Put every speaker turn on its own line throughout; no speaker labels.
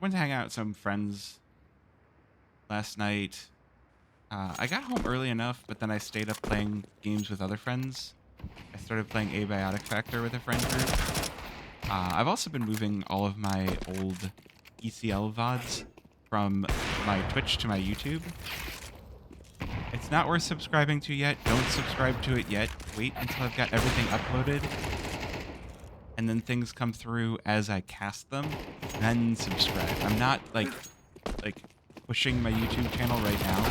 Went to hang out with some friends last night. I got home early enough, but then I stayed up playing games with other friends. I started playing Abiotic Factor with a friend group. I've also been moving all of my old ECL VODs from my Twitch to my YouTube. It's not worth subscribing to yet. Don't subscribe to it yet. Wait until I've got everything uploaded. And then things come through as I cast them. Then subscribe. I'm not like pushing my YouTube channel right now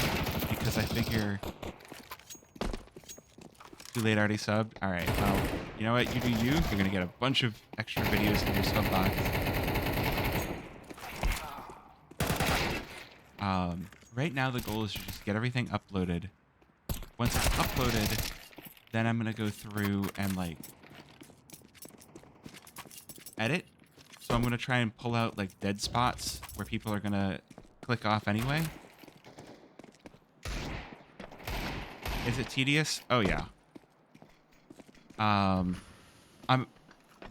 because I figure too late, already subbed. All right, well, you know what? You do you. You're gonna get a bunch of extra videos in your sub box. Right now the goal is to just get everything uploaded. Once it's uploaded, then I'm gonna go through and like edit. So I'm gonna try and pull out like dead spots where people are gonna click off anyway. Is it tedious? Oh yeah. I'm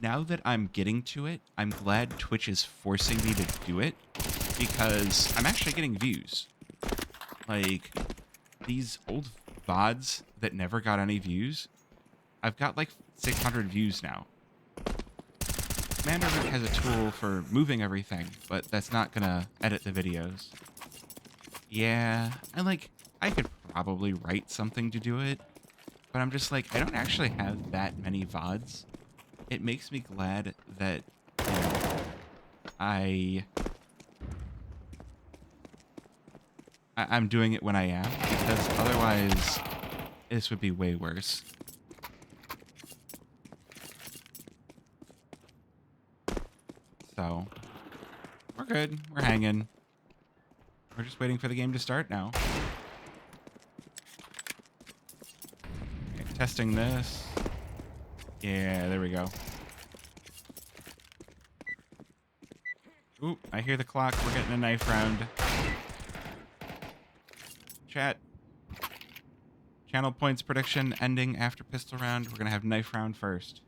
now that I'm getting to it, I'm glad Twitch is forcing me to do it because I'm actually getting views. Like these old VODs that never got any views, I've got like 600 views now. Commander has a tool for moving everything, but that's not gonna edit the videos. Yeah, I could probably write something to do it, but I'm just like, I don't actually have that many VODs. It makes me glad that, you know, I'm doing it when I am, because otherwise this would be way worse. So, we're good. We're hanging. We're just waiting for the game to start now. Okay, testing this. Yeah, there we go. Ooh, I hear the clock. We're getting a knife round. Chat. Channel points prediction ending after pistol round. We're going to have knife round first.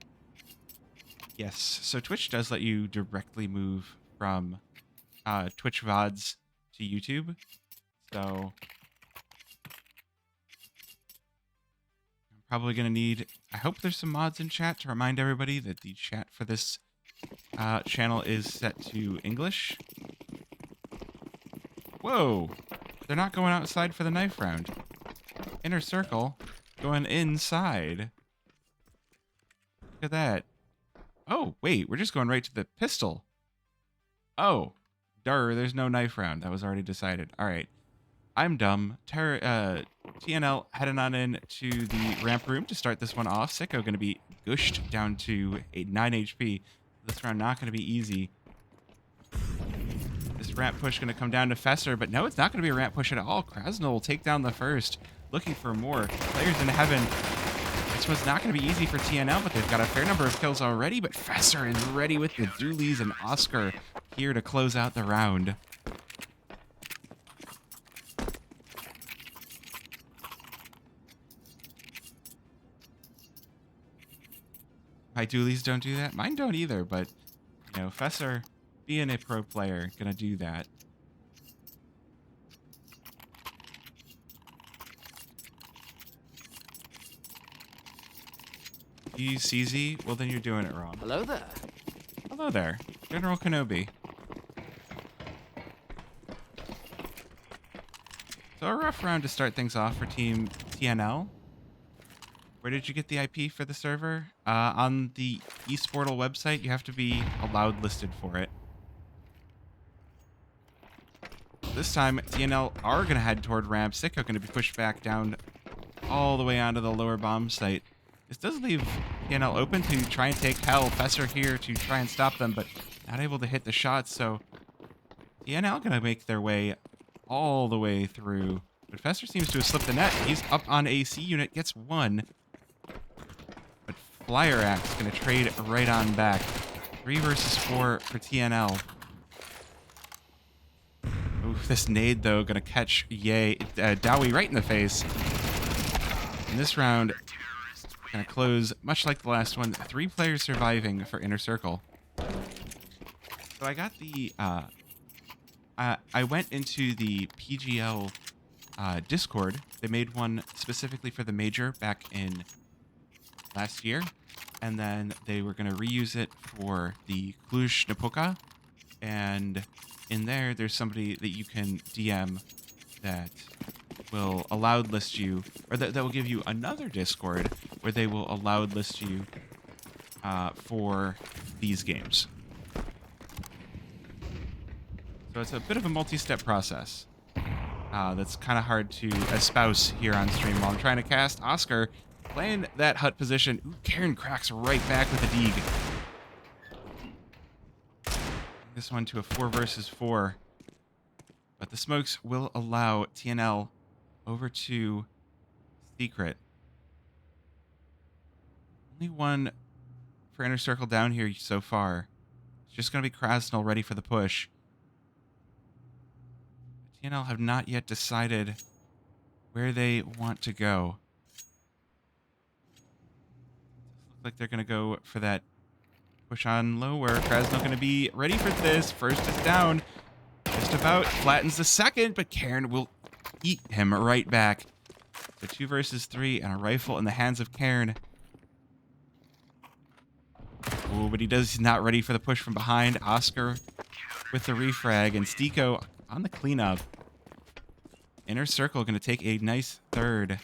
Yes, so Twitch does let you directly move from Twitch VODs to YouTube. So I'm probably going to need... I hope there's some mods in chat to remind everybody that the chat for this channel is set to English. Whoa! They're not going outside for the knife round. Inner circle going inside. Look at that. Oh, wait, we're just going right to the pistol. Oh, there's no knife round. That was already decided. All right. I'm dumb. TNL heading on in to the ramp room to start this one off. Sicko going to be gushed down to 9 HP. This round not going to be easy. This ramp push going to come down to Fesser, but no, it's not going to be a ramp push at all. Krasnal will take down the first. Looking for more. Players in heaven. This one's not going to be easy for TNL, but they've got a fair number of kills already. But Fesser is ready with the Doolies and Oscar here to close out the round. My Doolies don't do that. Mine don't either, but, you know, Fesser, being a pro player, gonna do that. You use CZ? Well, then you're doing it wrong.
Hello there.
Hello there, General Kenobi. So a rough round to start things off for Team TNL. Where did you get the IP for the server? On the eSportal website, you have to be allowed listed for it. This time, TNL are going to head toward ramp. Sicko going to be pushed back down all the way onto the lower bomb site. This does leave TNL open to try and take hell. Fesser here to try and stop them, but not able to hit the shots, so TNL going to make their way all the way through. But Fesser seems to have slipped the net. He's up on AC unit, gets one. But Flyer Axe going to trade right on back. 3 versus 4 for TNL. Oof, this nade, though, going to catch Dowie right in the face. In this round, going to close much like the last one. 3 players surviving for Inner Circle. So I got the I went into the PGL Discord. They made one specifically for the major back in last year, and then they were going to reuse it for the Cluj Napoca. And in there, there's somebody that you can DM that will allowed list you, or that will give you another Discord where they will allowed list you for these games. So it's a bit of a multi-step process that's kind of hard to espouse here on stream while I'm trying to cast. Oscar playing that hut position. Ooh, Karen cracks right back with a Deeg. This one to a 4 versus 4. But the smokes will allow TNL over to Secret. Only one for Inner Circle down here so far. It's just going to be Krasnal ready for the push. TNL have not yet decided where they want to go. Looks like they're going to go for that push on low where Krasnal going to be ready for this. First is down. Just about flattens the second, but Karen will eat him right back. So 2 versus 3 and a rifle in the hands of Karen. Oh, but he's not ready for the push from behind. Oscar with the refrag and Stiko on the cleanup. Inner Circle going to take a nice third.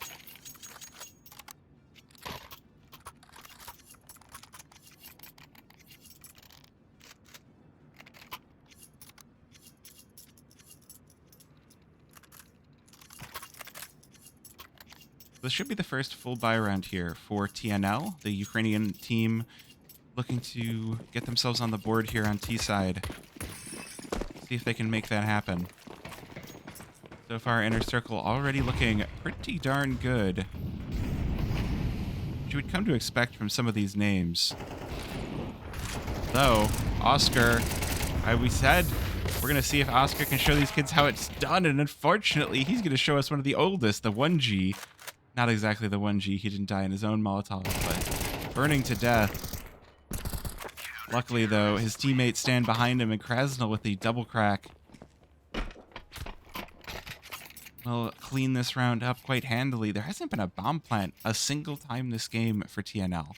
This should be the first full buy round here for TNL, the Ukrainian team looking to get themselves on the board here on T side. See if they can make that happen. So far, Inner Circle already looking pretty darn good. Which you would come to expect from some of these names. Though, Oscar, we said we're going to see if Oscar can show these kids how it's done, and unfortunately, he's going to show us one of the oldest, the 1G. Not exactly the 1G, he didn't die in his own Molotov, but burning to death. Luckily, though, his teammates stand behind him, and Krasnal with the double crack will clean this round up quite handily. There hasn't been a bomb plant a single time this game for TNL.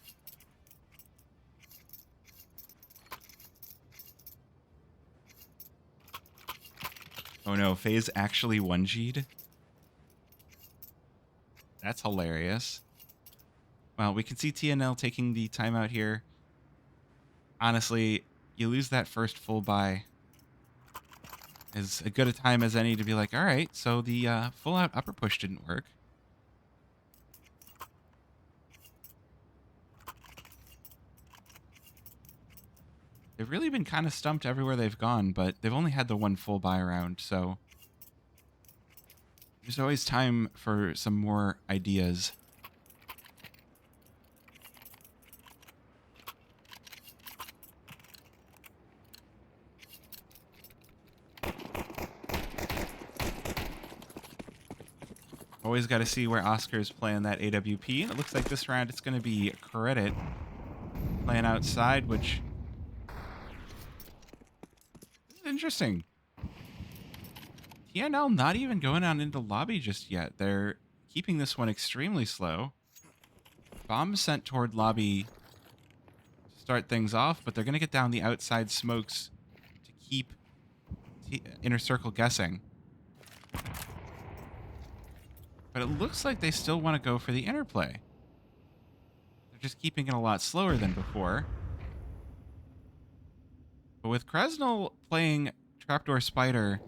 Oh no, FaZe actually 1G'd? That's hilarious. Well, we can see TNL taking the timeout here. Honestly, you lose that first full buy. As good a time as any to be like, all right, so the full out upper push didn't work. They've really been kind of stumped everywhere they've gone, but they've only had the one full buy round, so there's always time for some more ideas. Always got to see where Oscar's playing that AWP. And it looks like this round it's going to be Credit playing outside, which is interesting. TNL not even going on into lobby just yet. They're keeping this one extremely slow. Bomb sent toward lobby to start things off, but they're going to get down the outside smokes to keep Inner Circle guessing. But it looks like they still want to go for the interplay. They're just keeping it a lot slower than before. But with Krasnal playing Trapdoor Spider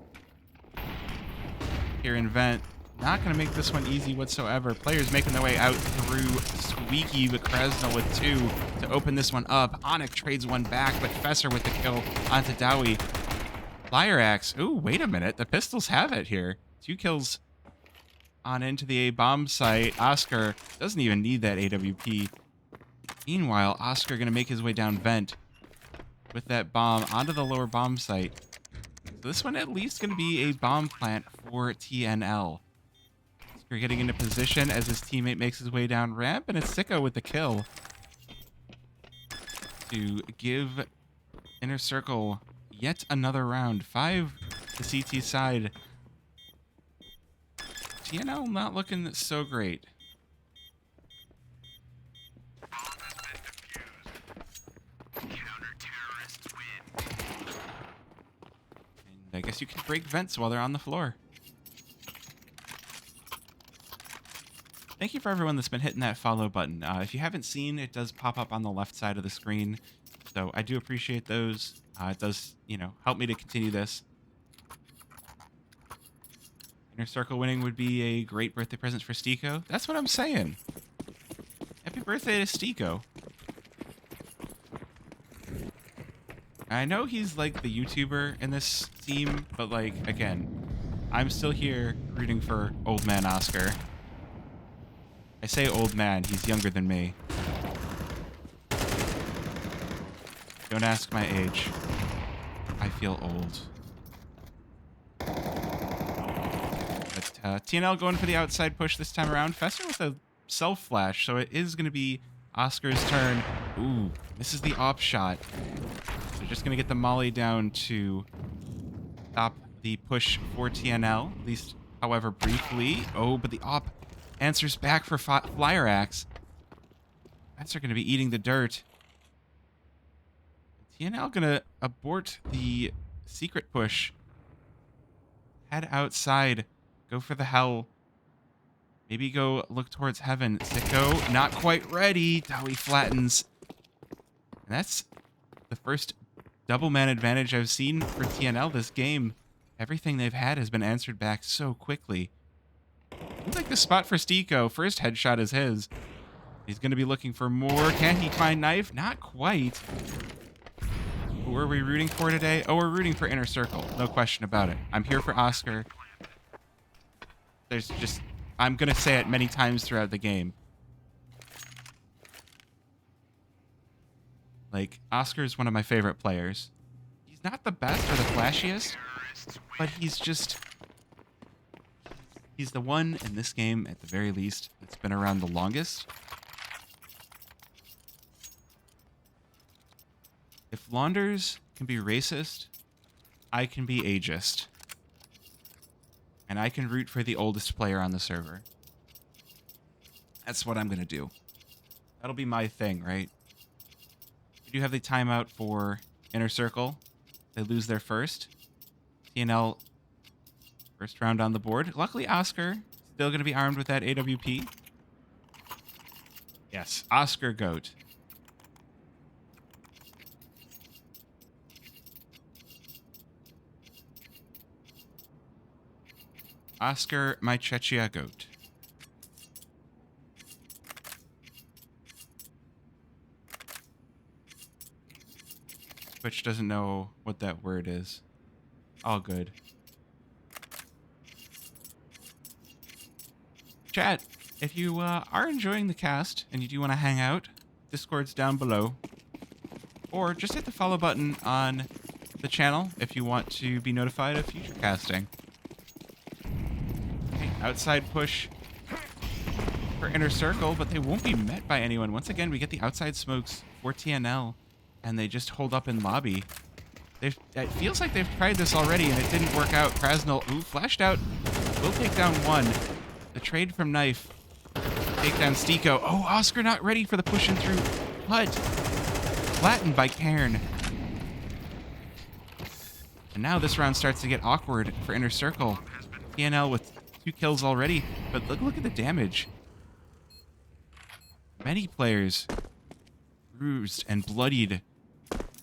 here in Vent, not going to make this one easy whatsoever. Players making their way out through Squeaky, but Krasnal with 2 to open this one up. Onyx trades one back, but Fesser with the kill onto Dowie. Fire Axe. Ooh, wait a minute. The pistols have it here. 2 kills on into the A bomb site. Oscar doesn't even need that AWP. Meanwhile, Oscar going to make his way down Vent with that bomb onto the lower bomb site. So this one at least going to be a bomb plant for TNL. Oscar getting into position as his teammate makes his way down ramp, and it's Sicko with the kill to give Inner Circle yet another round. 5 to CT side. TNL not looking so great. And I guess you can break vents while they're on the floor. Thank you for everyone that's been hitting that follow button. If you haven't seen, it does pop up on the left side of the screen. So I do appreciate those. It does, help me to continue this. Inner Circle winning would be a great birthday present for Stiko. That's what I'm saying. Happy birthday to Stiko. I know he's like the YouTuber in this team, but like, again, I'm still here rooting for old man Oscar. I say old man, he's younger than me. Don't ask my age. I feel old. But TNL going for the outside push this time around. Fester with a self-flash, so it is going to be Oscar's turn. Ooh, this is the op shot. So just going to get the molly down to stop the push for TNL, at least, however, briefly. Oh, but the op answers back for Flyer Axe. Fester going to be eating the dirt. TNL going to abort the secret push. Head outside. Go for the hell. Maybe go look towards heaven. Sicko, not quite ready. Dowie flattens. And that's the first double man advantage I've seen for TNL this game. Everything they've had has been answered back so quickly. Seems like the spot for Stiko. First headshot is his. He's going to be looking for more. Can he find knife? Not quite. Who are we rooting for today? Oh, we're rooting for Inner Circle. No question about it. I'm here for Oscar. There's just... I'm going to say it many times throughout the game. Like, Oscar's one of my favorite players. He's not the best or the flashiest, but he's just... He's the one in this game, at the very least, that's been around the longest. If Launders can be racist, I can be ageist. And I can root for the oldest player on the server. That's what I'm going to do. That'll be my thing, right? We do have the timeout for Inner Circle. They lose their first. TNL, first round on the board. Luckily, Oscar, still going to be armed with that AWP. Yes, Oscar GOAT. Oscar, my Chechia GOAT. Twitch doesn't know what that word is. All good. Chat, if you are enjoying the cast and you do want to hang out, Discord's down below. Or just hit the follow button on the channel if you want to be notified of future casting. Okay, outside push for Inner Circle, but they won't be met by anyone. Once again, we get the outside smokes for TNL, and they just hold up in lobby. It feels like they've tried this already, and it didn't work out. Krasnal, ooh, flashed out. Will take down one. The trade from Knife. Take down Stiko. Oh, Oscar not ready for the push in through. Hut. Flattened by Cairn. And now this round starts to get awkward for Inner Circle. TNL with 2 kills already, but look at the damage. Many players bruised and bloodied.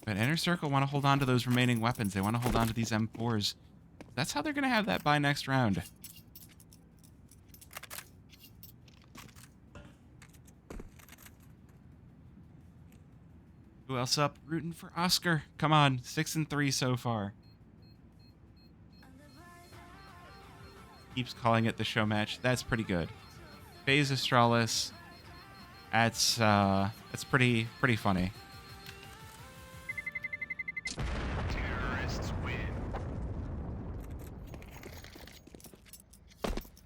But Inner Circle want to hold on to those remaining weapons. They want to hold on to these M4s. That's how they're going to have that by next round. Who else up? Rooting for Oscar. Come on, 6-3 so far. Keeps calling it the show match. That's pretty good. FaZe Astralis. That's pretty funny.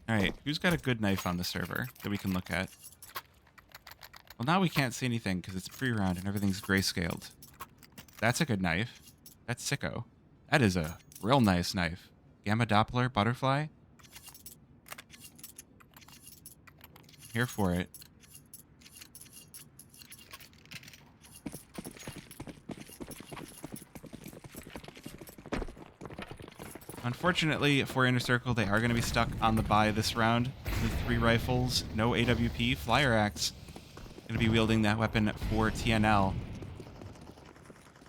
Alright, who's got a good knife on the server that we can look at? Well, now we can't see anything because it's pre-round and everything's grayscaled. That's a good knife. That's sicko. That is a real nice knife. Gamma Doppler butterfly. Here for it. Unfortunately for Inner Circle, they are going to be stuck on the buy this round with 3 rifles, no AWP. Flyer Axe going to be wielding that weapon for TNL.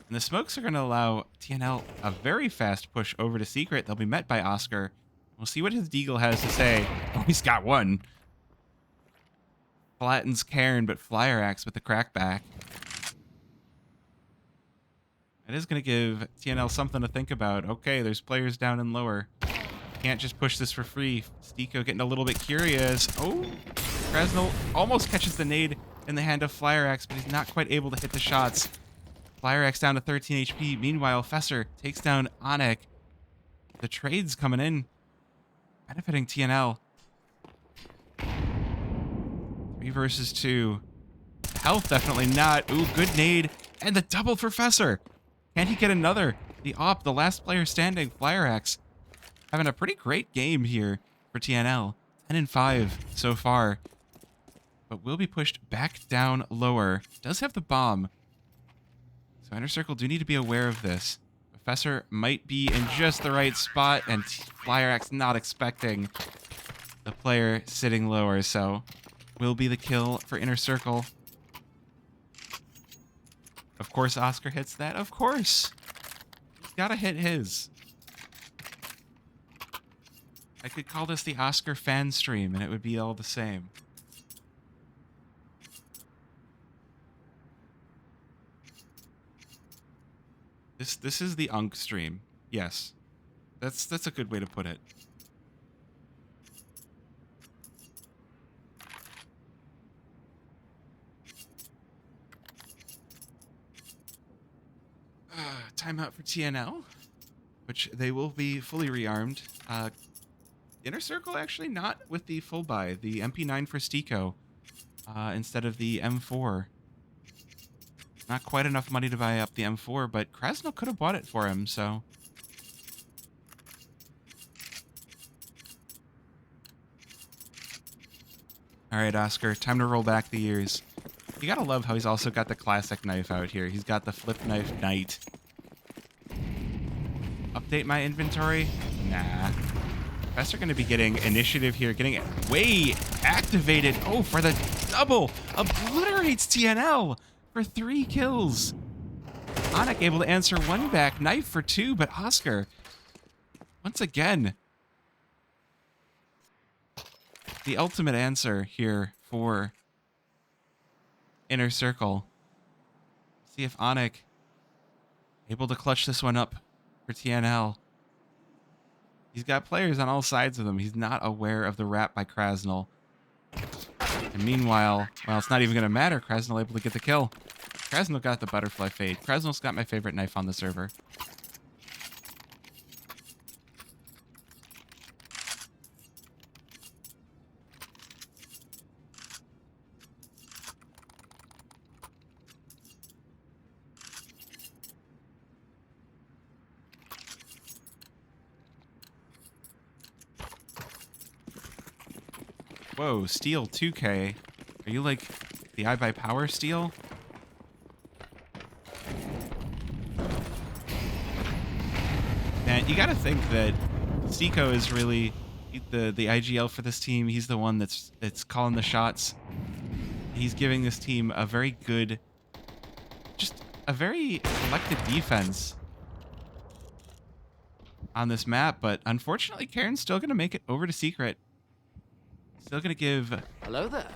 And the smokes are going to allow TNL a very fast push over to Secret. They'll be met by Oscar. We'll see what his Deagle has to say. Oh, he's got one. Flattens Cairn, but Flyer Axe with the crackback. It is going to give TNL something to think about. Okay, there's players down and lower. Can't just push this for free. Stiko getting a little bit curious. Oh, Krasnal almost catches the nade in the hand of Flyer Axe, but he's not quite able to hit the shots. Flyer Axe down to 13 HP. Meanwhile, Fesser takes down Onik. The trades coming in, benefiting TNL. 3 versus 2. Health definitely not. Ooh, good nade. And the double for Fesser. Can he get another? The last player standing, Flyer Axe, having a pretty great game here for TNL. 10-5 so far. But will be pushed back down lower. Does have the bomb. So Inner Circle do need to be aware of this. Professor might be in just the right spot, and Flyer Axe not expecting the player sitting lower. So will be the kill for Inner Circle. Of course, Oscar hits that. Of course. He's got to hit his. I could call this the Oscar fan stream, and it would be all the same. This is the Unk stream. Yes. That's a good way to put it. Timeout for TNL, which they will be fully rearmed. Inner Circle actually not with the full buy, the MP9 for Stiko instead of the M4. Not quite enough money to buy up the M4, but Krasnal could have bought it for him, so. All right, Oscar, time to roll back the years. You gotta love how he's also got the classic knife out here. He's got the flip knife Knight. Update my inventory? Nah. Best are going to be getting initiative here, getting it way activated. Oh, for the double. Obliterates TNL for 3 kills. Onik able to answer 1 back. Knife for 2, but Oscar, once again, the ultimate answer here for Inner Circle. See if Onik able to clutch this one up for TNL. He's got players on all sides of him. He's not aware of the wrap by Krasnal. And meanwhile, well, it's not even going to matter. Krasnal able to get the kill. Krasnal got the butterfly fade. Krasnal's got my favorite knife on the server. Whoa, Steel 2K. Are you like the iBuyPower Steel? Man, you gotta think that Stiko is really the IGL for this team. He's the one that's calling the shots. He's giving this team a very good, just a very collected defense on this map. But unfortunately, Karen's still gonna make it over to Secret. Still gonna give.
Hello there.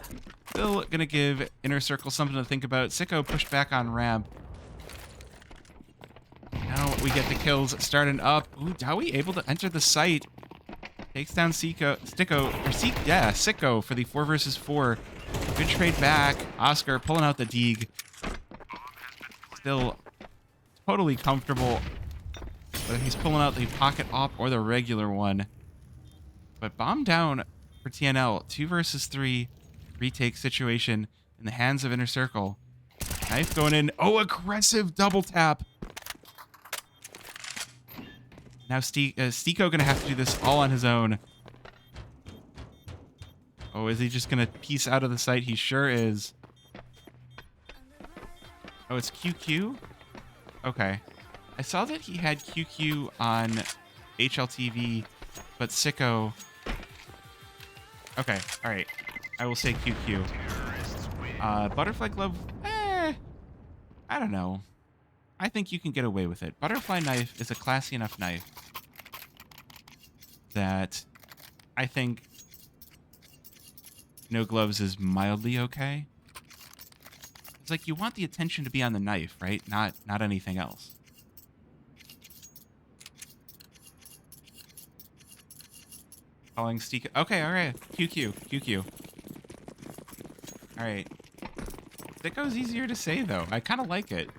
Still gonna give Inner Circle something to think about. Sicko pushed back on ramp. Now we get the kills starting up. Ooh, Dowie able to enter the site. Takes down Sicko for the 4 versus 4. Good trade back. Oscar pulling out the Deeg. Still totally comfortable. Whether he's pulling out the pocket op or the regular one. But bomb down for TNL. 2 versus 3 retake situation in the hands of Inner Circle. Knife going in. Oh, aggressive double tap. Now Stiko gonna have to do this all on his own. Oh, is he just gonna piece out of the site? He sure is. Oh, it's QQ? Okay. I saw that he had QQ on HLTV, but Sicko... Okay, alright. I will say QQ. Butterfly Glove... I don't know. I think you can get away with it. Butterfly Knife is a classy enough knife that I think no gloves is mildly okay. It's like you want the attention to be on the knife, right? Not anything else. Calling Stika. Okay, alright. QQ. Alright. Sicko's easier to say, though. I kind of like it.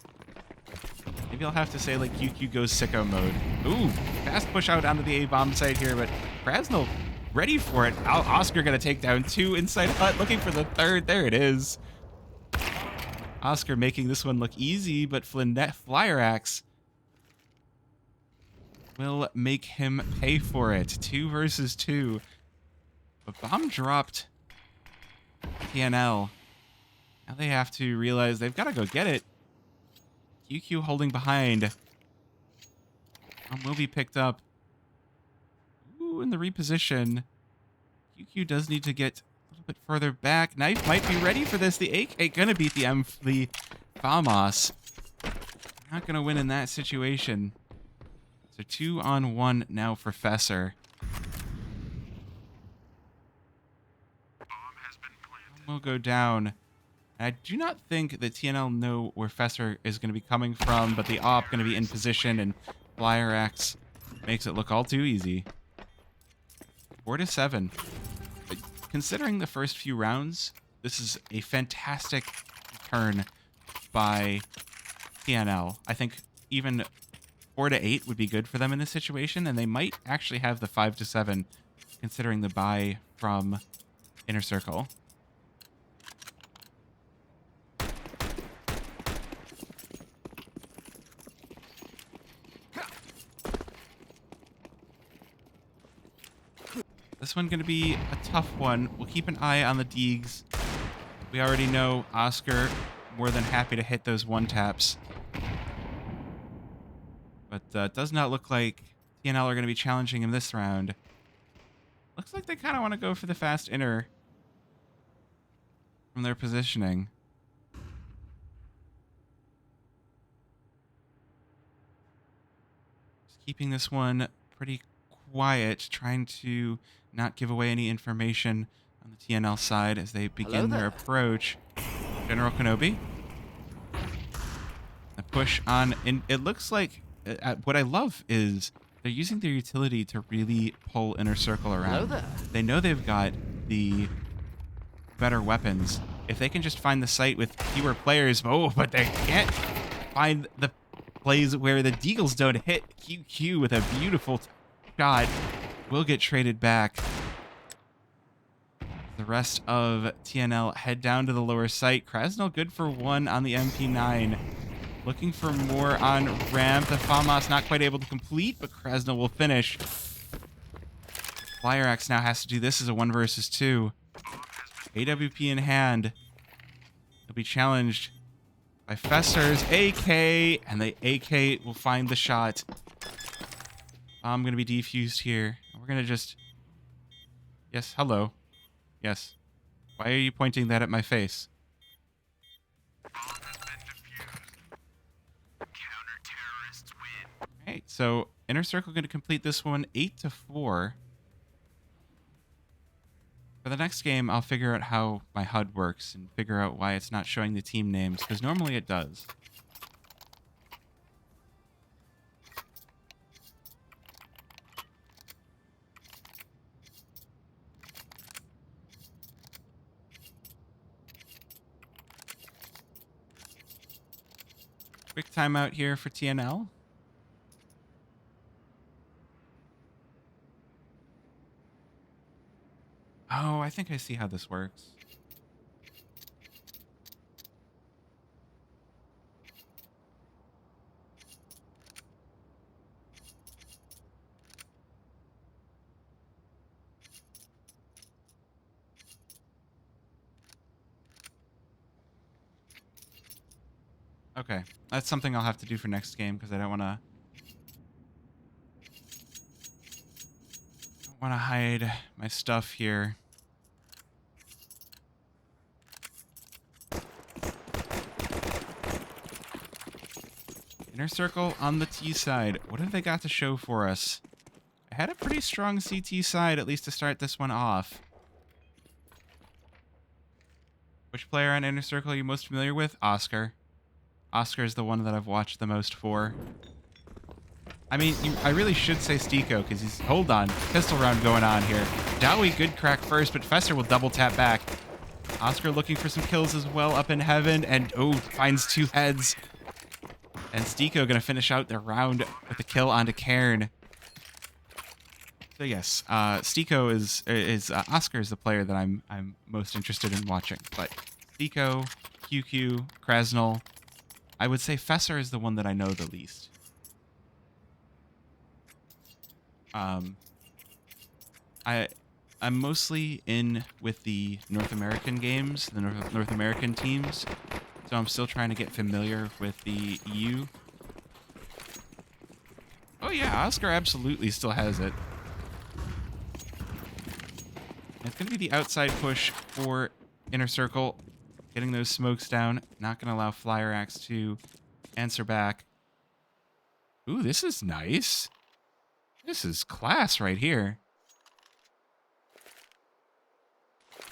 Maybe I'll have to say, like, QQ goes Sicko mode. Ooh, fast push out onto the A-bomb site here, but Krasnal ready for it. Oscar gonna take down 2 inside hut, looking for the 3rd. There it is. Oscar making this one look easy, but Flyer Axe will make him pay for it. 2 versus 2. But bomb dropped TNL. Now they have to realize they've got to go get it. QQ holding behind. Bomb will be picked up. Ooh, in the reposition. QQ does need to get a little bit further back. Knife might be ready for this. The AK gonna beat the FAMAS. Not gonna win in that situation. So 2-on-1 now for Fesser. Will go down. I do not think that TNL know where Fesser is going to be coming from, but the AWP going to be in position, and Flyer Axe makes it look all too easy. 4-7. But considering the first few rounds, this is a fantastic turn by TNL. I think even 4-8 would be good for them in this situation, and they might actually have the 5-7, considering the buy from Inner Circle. This one going to be a tough one. We'll keep an eye on the Deegs. We already know Oscar more than happy to hit those one-taps. But it does not look like TNL are going to be challenging him this round. Looks like they kind of want to go for the fast inner from their positioning. Just keeping this one pretty quiet, trying to not give away any information on the TNL side as they begin their approach. General Kenobi. A push on, and it looks like what I love is they're using their utility to really pull Inner Circle around. They know they've got the better weapons. If they can just find the site with fewer players, but they can't find the plays where the Deagles don't hit. QQ with a beautiful shot will get traded back. The rest of TNL head down to the lower site. Krasnal good for 1 on the MP9. Looking for more on ramp. The FAMAS not quite able to complete, but Krasnal will finish. Flyer Axe now has to do this as a 1 versus 2. AWP in hand. He'll be challenged by Fesser's AK, and the AK will find the shot. I'm going to be defused here. We're going to just... Yes, hello. Yes. Why are you pointing that at my face? Alright, so Inner Circle going to complete this one 8-4. For the next game, I'll figure out how my HUD works and figure out why it's not showing the team names, because normally it does. Quick timeout here for TNL. Oh, I think I see how this works. Okay. That's something I'll have to do for next game because I don't want to hide my stuff here. Inner circle on the T side. What have they got to show for us? I had a pretty strong CT side, at least to start this one off. Which player on Inner Circle are you most familiar with? Oscar. Oscar is the one that I've watched the most for. I mean, I really should say Stiko, because he's... Hold on. Pistol round going on here. Dowie, good crack first, but Fesser will double tap back. Oscar looking for some kills as well up in heaven, and, oh, finds 2 heads. And Stiko going to finish out the round with a kill onto Cairn. So yes, Stiko is Oscar is the player that I'm most interested in watching. But Stiko, QQ, Krasnal, I would say Fesser is the one that I know the least. I'm mostly in with the North American games, the North American teams, so I'm still trying to get familiar with the EU. Oh yeah, Oscar absolutely still has it. It's going to be the outside push for Inner Circle. Getting those smokes down. Not going to allow Flyer Axe to answer back. Ooh, this is nice. This is class right here.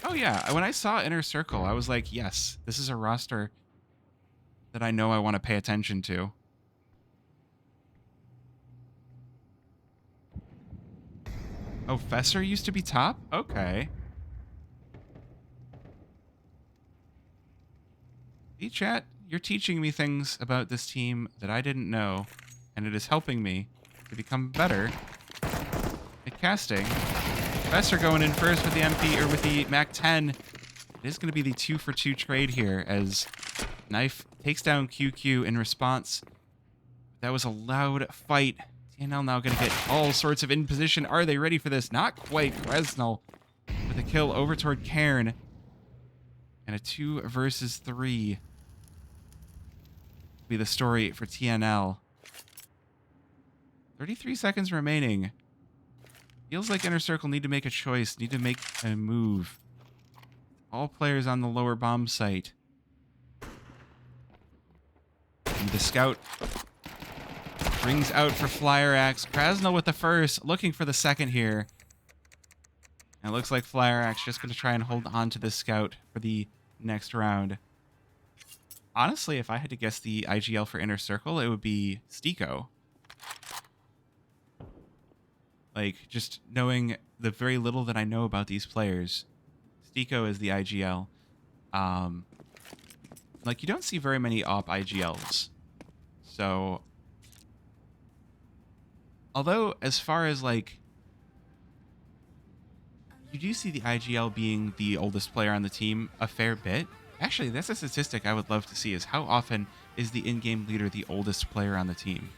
Oh yeah, when I saw Inner Circle, I was like, yes, this is a roster that I know I want to pay attention to. Oh, Fesser used to be top? Okay. Hey, chat, you're teaching me things about this team that I didn't know, and it is helping me to become better at casting. Fesser going in first with the MP, or with the MAC-10. It is going to be the 2-for-2 trade here, as Knife takes down QQ in response. That was a loud fight. TNL now going to get all sorts of in position. Are they ready for this? Not quite. Krasnal with a kill over toward Cairn. And a 2 versus 3 will be the story for TNL. 33 seconds remaining. Feels like Inner Circle need to make a choice, need to make a move. All players on the lower bomb site. And the scout brings out for Flyer Axe. Krasnal with the first, looking for the second here. And it looks like Flyer Axe just going to try and hold on to this scout for the next round. Honestly, if I had to guess the IGL for Inner Circle, it would be Stiko. Like, just knowing the very little that I know about these players, Stiko is the IGL. Like, you don't see very many op IGLs. So, although, as far as, like, you do see the IGL being the oldest player on the team a fair bit. Actually, that's a statistic I would love to see, is how often is the in-game leader the oldest player on the team?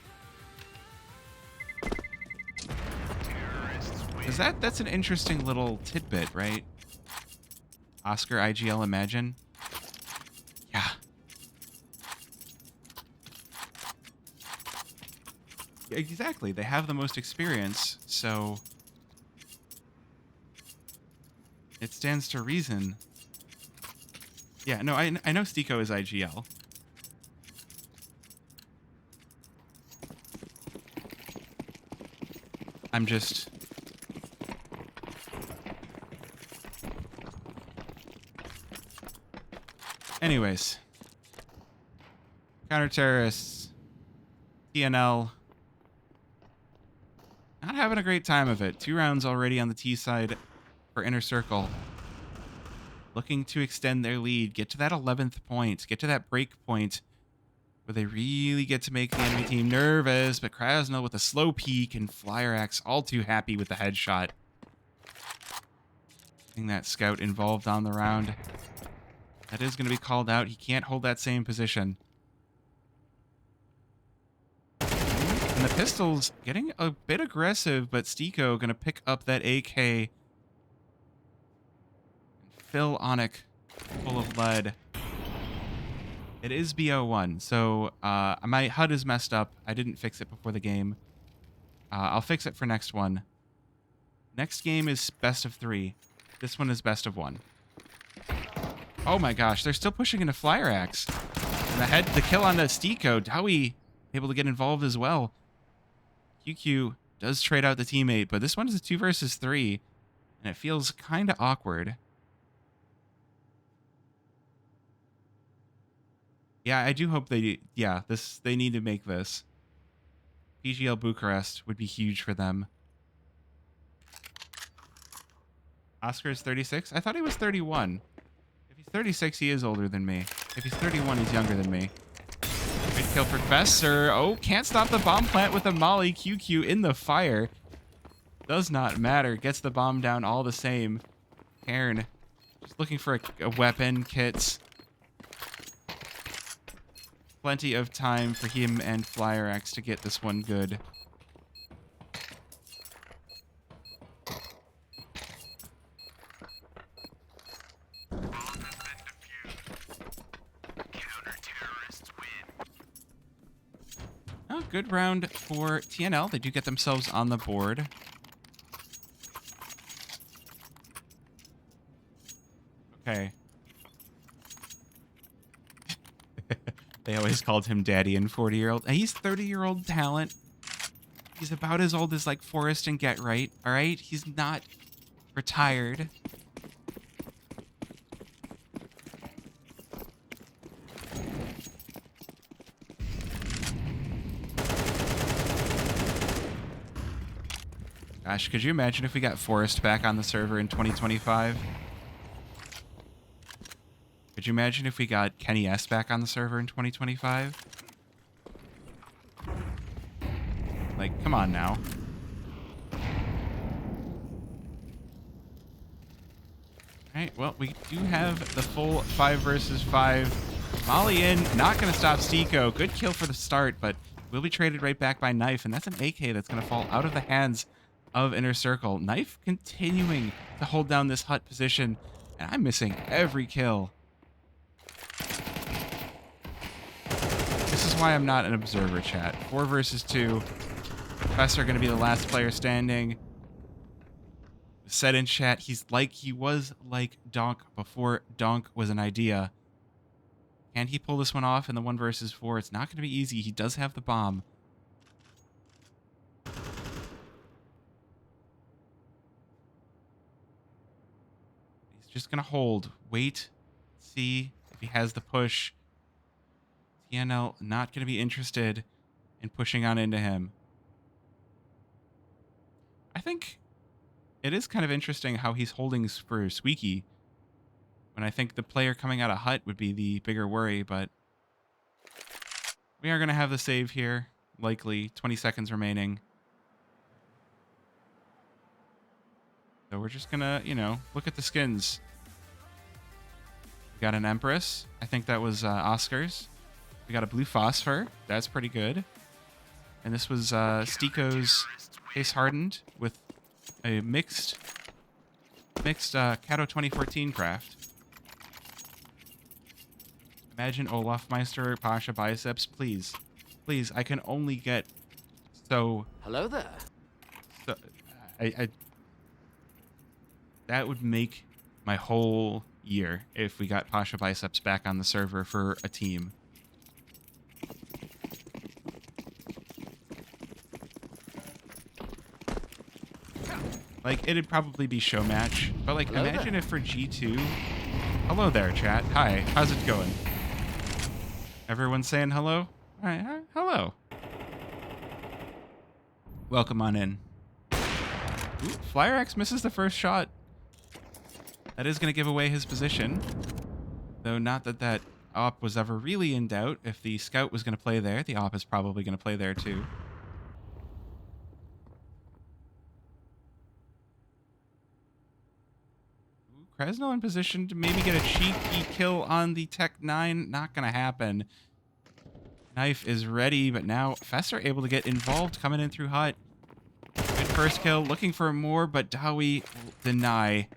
Because that's an interesting little tidbit, right? Oscar IGL Imagine. Yeah. Exactly. They have the most experience, so it stands to reason. Yeah, no, I know Stiko is IGL. I'm just... Anyways. Counter-terrorists. TNL. Not having a great time of it. 2 rounds already on the T side for Inner Circle. Looking to extend their lead. Get to that 11th point. Get to that break point where they really get to make the enemy team nervous. But Krasnal with a slow peek and Flyer Axe all too happy with the headshot. Getting that scout involved on the round. That is going to be called out. He can't hold that same position. And the pistol's getting a bit aggressive, but Stiko going to pick up that AK. And fill Onic full of lead. It is BO1, so my HUD is messed up. I didn't fix it before the game. I'll fix it for next one. Next game is best of 3. This one is best of 1. Oh my gosh, they're still pushing into Flyer Axe. And the kill on the Stico, Dowie able to get involved as well. QQ does trade out the teammate, but this one is a 2 versus 3, and it feels kind of awkward. Yeah, I do hope they need to make this. PGL Bucharest would be huge for them. Oscar is 36? I thought he was 31. If he's 36, he is older than me. If he's 31, he's younger than me. Good kill for Fester. Oh, can't stop the bomb plant with a molly. QQ in the fire. Does not matter. Gets the bomb down all the same. Cairn just looking for a weapon, kits. Plenty of time for him and Flyer Axe to get this one good. Oh, good round for TNL. They do get themselves on the board. Okay. They always called him daddy and 40-year-old. He's 30-year-old talent. He's about as old as like Forrest and Get Right. All right, he's not retired. Gosh, could you imagine if we got Forrest back on the server in 2025? Could you imagine if we got Kenny S back on the server in 2025? Like, come on now. Alright, well, we do have the full 5 versus 5. Molly in, not going to stop Stico. Good kill for the start, but will be traded right back by Knife, and that's an AK that's going to fall out of the hands of Inner Circle. Knife continuing to hold down this hut position, and I'm missing every kill. This is why I'm not an observer, chat. 4 versus 2. Professor going to be the last player standing. Said in chat, he was like Donk before Donk was an idea. Can he pull this one off in the 1 versus 4? It's not going to be easy. He does have the bomb. He's just going to hold. Wait. See if he has the push. TNL not going to be interested in pushing on into him. I think it is kind of interesting how he's holding for Squeaky, when I think the player coming out of hut would be the bigger worry, but we are going to have the save here, likely. 20 seconds remaining. So we're just going to, look at the skins. We got an Empress. I think that was Oscar's. We got a blue Phosphor. That's pretty good. And this was Stico's Case Hardened with a mixed Cato 2014 craft. Imagine Olaf Meister, Pasha Biceps, please. Please, I can only get so...
Hello there.
So, that would make my whole year if we got Pasha Biceps back on the server for a team. Like, it'd probably be show match, but like,
Hello
imagine
there.
if for G2... Hello there, chat. Hi, how's it going? Everyone saying hello? Hi, hello. Welcome on in. Ooh, Flyer X misses the first shot. That is going to give away his position. Though not that that op was ever really in doubt. If the scout was going to play there, the op is probably going to play there too. Krasno in position to maybe get a cheeky kill on the Tech 9. Not going to happen. Knife is ready, but now Fester able to get involved coming in through hut. Good first kill. Looking for more, but Dowie will deny.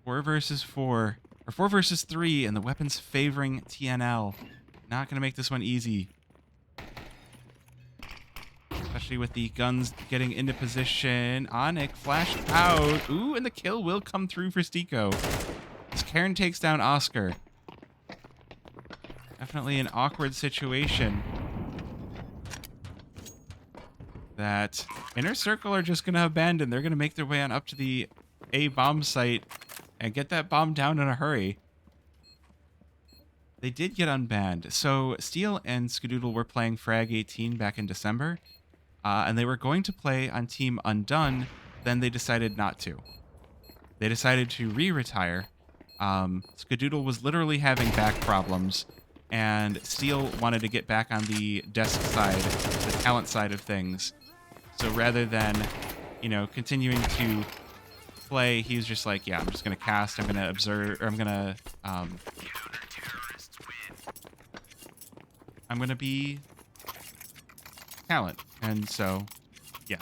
4 versus 4. or 4 versus 3, and the weapons favoring TNL. Not going to make this one easy. Especially with the guns getting into position. Onyx flashed out. Ooh, and the kill will come through for Stiko. As Karen takes down Oscar. Definitely an awkward situation. That Inner Circle are just going to abandon. They're going to make their way on up to the A bomb site and get that bomb down in a hurry. They did get unbanned. So Steel and Skadoodle were playing Frag 18 back in December. And they were going to play on Team Undone. Then they decided not to. They decided to re-retire. Skadoodle was literally having back problems. And Steel wanted to get back on the desk side, the talent side of things. So rather than, you know, continuing to play, he was just like, yeah, I'm just going to cast, I'm going to observe, or I'm going to be talent. And so, yeah.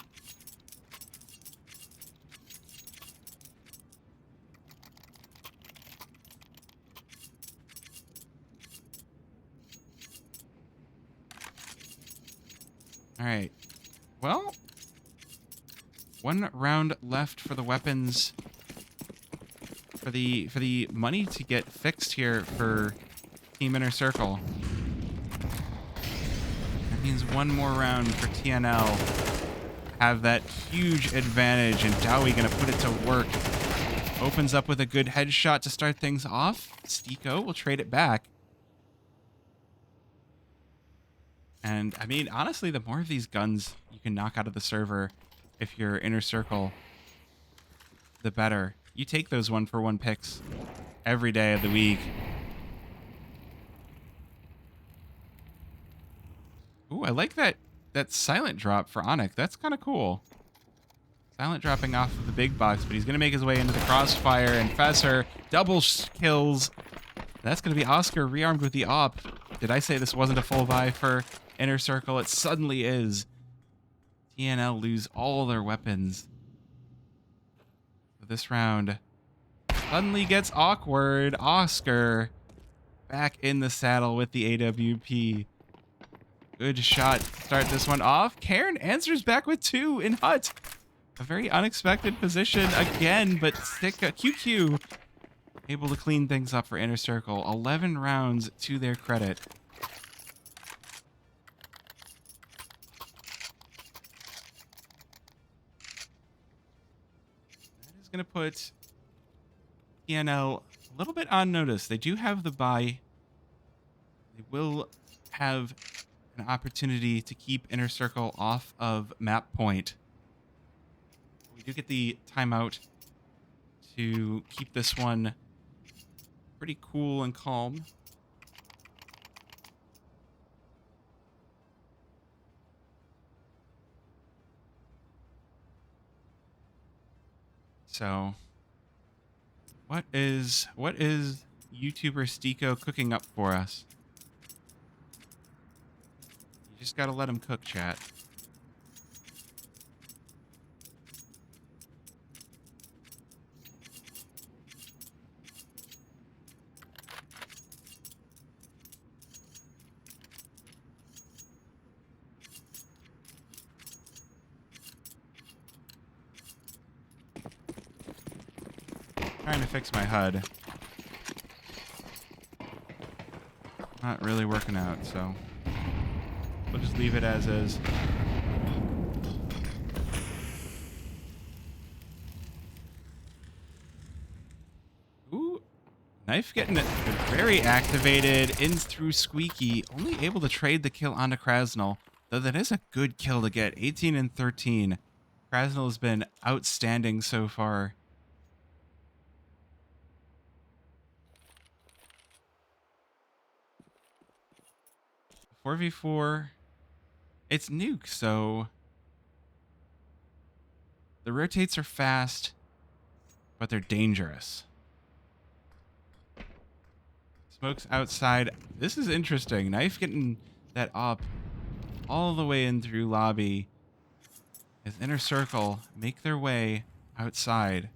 All right. Well, one round left for the weapons. For the money to get fixed here for Team Inner Circle. That means one more round for TNL. Have that huge advantage, and Dowie gonna put it to work. Opens up with a good headshot to start things off. Stiko will trade it back. And, I mean, honestly, the more of these guns you can knock out of the server, if you're Inner Circle, the better. You take those 1-for-1 picks every day of the week. Ooh, I like that silent drop for Onyx. That's kind of cool. Silent dropping off of the big box, but he's going to make his way into the crossfire, and Fesser double kills. That's going to be Oscar rearmed with the op. Did I say this wasn't a full buy for Inner Circle? It suddenly is. TNL lose all their weapons. This round suddenly gets awkward. Oscar back in the saddle with the AWP. Good shot to start this one off. Karen answers back with 2 in Hut. A very unexpected position again, but QQ able to clean things up for Inner Circle. 11 rounds to their credit. That is going to put TNL a little bit on notice. They do have the bye. They will have an opportunity to keep Inner Circle off of map point. We do get the timeout to keep this one pretty cool and calm. So, what is YouTuber Stiko cooking up for us? You just gotta let him cook, chat. Trying to fix my HUD. Not really working out, so we'll just leave it as is. Ooh, Knife getting very activated in through Squeaky, only able to trade the kill onto Krasnal, though that is a good kill to get. 18 and 13. Krasnal has been outstanding so far. 4v4. It's Nuke, so the rotates are fast, but they're dangerous. Smokes outside. This is interesting. Knife getting that up all the way in through lobby. As Inner Circle make their way outside.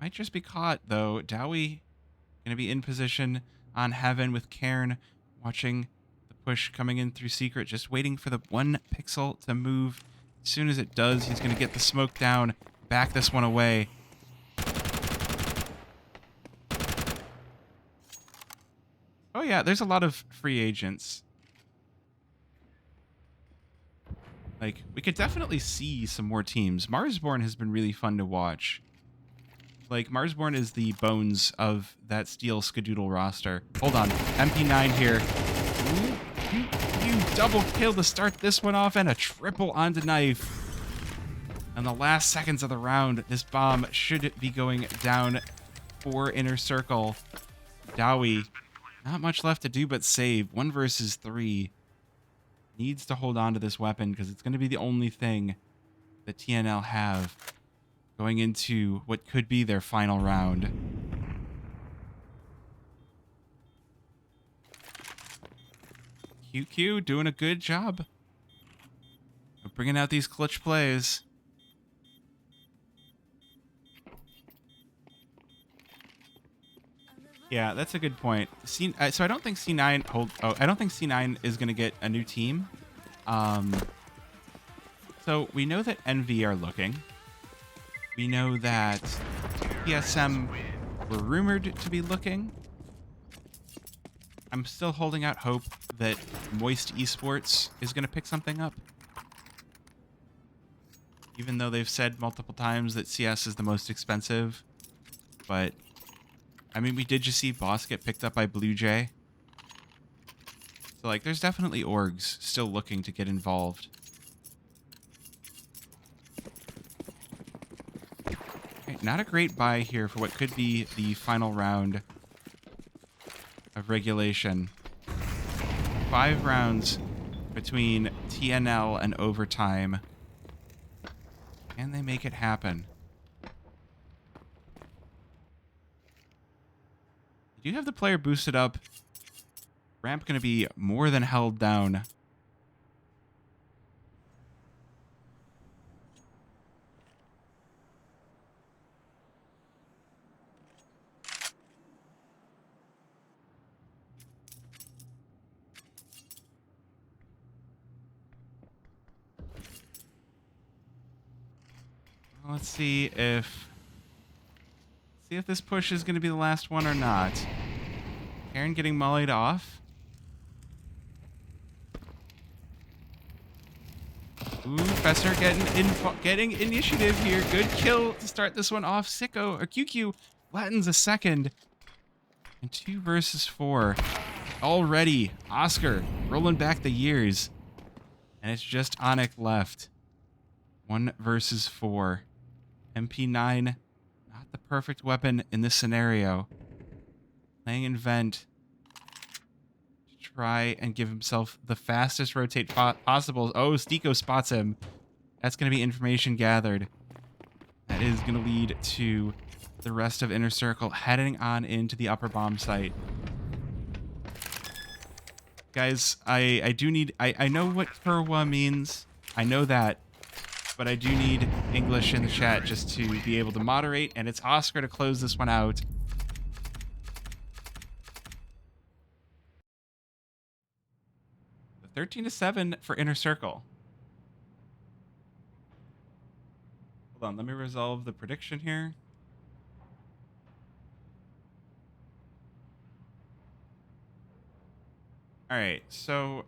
Might just be caught, though. Dowie going to be in position on Heaven with Cairn watching the push coming in through Secret, just waiting for the one pixel to move. As soon as it does, he's going to get the smoke down, back this one away. Oh yeah, there's a lot of free agents. Like, we could definitely see some more teams. Marsborn has been really fun to watch. Like, Marsborn is the bones of that Steel Skadoodle roster. Hold on. MP9 here. You double kill to start this one off and a triple onto Knife. In the last seconds of the round, this bomb should be going down for Inner Circle. Dowie, not much left to do but save. 1 versus 3. Needs to hold on to this weapon because it's going to be the only thing that TNL have going into what could be their final round. QQ doing a good job of bringing out these clutch plays. Yeah, that's a good point. So I don't think C9 I don't think C9 is going to get a new team. So we know that NV are looking. We know that PSM were rumored to be looking. I'm still holding out hope that Moist Esports is going to pick something up. Even though they've said multiple times that CS is the most expensive. But, I mean, we did just see Boss get picked up by Blue Jay. So, like, there's definitely orgs still looking to get involved. Okay, not a great buy here for what could be the final round of regulation. 5 rounds between TNL and overtime. Can they make it happen? You do have the player boosted up. Ramp going to be more than held down. Let's see if this push is going to be the last one or not. Aaron getting mollied off. Ooh, Fessor getting initiative here. Good kill to start this one off. Sicko or QQ flattens a second. And 2 versus 4. Already, Oscar rolling back the years. And it's just Onyx left. 1 versus 4. MP9, not the perfect weapon in this scenario. Playing in Vent to try and give himself the fastest rotate possible. Oh, Stiko spots him. That's going to be information gathered. That is going to lead to the rest of Inner Circle heading on into the upper bomb site. Guys, I do need... I know what Kurwa means. I know that. But I do need English in the chat just to be able to moderate, and it's Oscar to close this one out. The 13-7 for Inner Circle. Hold on, let me resolve the prediction here. All right, so